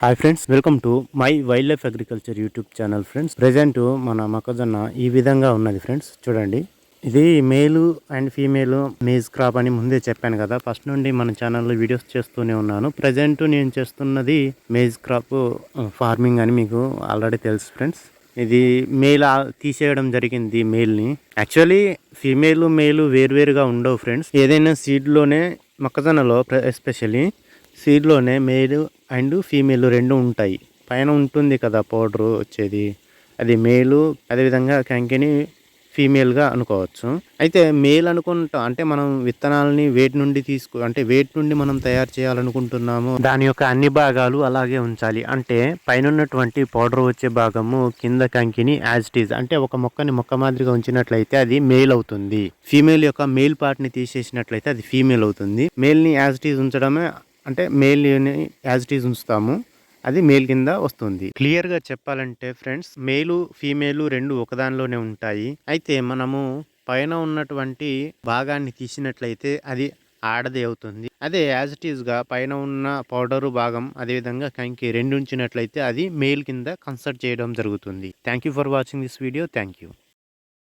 Hi friends, welcome to my wild life agriculture YouTube channel. Friends, present మన మొక్కజొన్న ఈ విధంగా ఉన్నది. ఫ్రెండ్స్ చూడండి, ఇది మేలు అండ్ ఫీమేల్ మేజ్ క్రాప్ అని ముందే చెప్పాను కదా. ఫస్ట్ నుండి మన ఛానల్లో వీడియోస్ చేస్తూనే ఉన్నాను. ప్రజెంట్ నేను చేస్తున్నది మేజ్ క్రాప్ ఫార్మింగ్ అని మీకు ఆల్రెడీ తెలుసు. ఫ్రెండ్స్, ఇది మేల్ తీసేయడం జరిగింది. మేల్ని యాక్చువల్లీ ఫీమేల్ మేలు వేరువేరుగా ఉండవు. ఫ్రెండ్స్, ఏదైనా సీడ్లోనే మొక్కజొన్నలో ఎస్పెషల్లీ సీడ్లోనే మేల్ అండ్ ఫీమేల్ రెండు ఉంటాయి. పైన ఉంటుంది కదా పౌడరు వచ్చేది, అది మేలు. అదేవిధంగా కంకిని ఫీమేల్గా అనుకోవచ్చు. అయితే మేల్ అనుకుంటాం అంటే మనం విత్తనాలని వేటి నుండి అంటే వేటి నుండి మనం తయారు చేయాలనుకుంటున్నాము, దాని యొక్క అన్ని భాగాలు అలాగే ఉంచాలి. అంటే పైన ఉన్నటువంటి పౌడర్ వచ్చే భాగము కింద కంకిని యాజ్ ఇట్ ఈజ్ అంటే ఒక మొక్కని మొక్క మాదిరిగా ఉంచినట్లయితే అది మేల్ అవుతుంది. ఫీమేల్ యొక్క మేల్ పార్ట్ ని తీసేసినట్లయితే అది ఫీమేల్ అవుతుంది. మేల్ ని యాజ్ ఇట్ ఈజ్ ఉంచడమే అంటే మేల్ని యాజ్ ఇట్ ఈజ్ ఉంచుతాము, అది మేల్ కింద వస్తుంది. క్లియర్గా చెప్పాలంటే ఫ్రెండ్స్, మేలు ఫీమేలు రెండు ఒకదానిలోనే ఉంటాయి. అయితే మనము పైన ఉన్నటువంటి భాగాన్ని తీసినట్లయితే అది ఆడది అవుతుంది. అదే యాజ్ ఇట్ ఈజ్గా పైన ఉన్న పౌడరు భాగం అదేవిధంగా కంకి రెండు ఉంచినట్లయితే అది మేల్ కింద కన్సిడర్ చేయడం జరుగుతుంది. Thank you for watching this video. Thank you.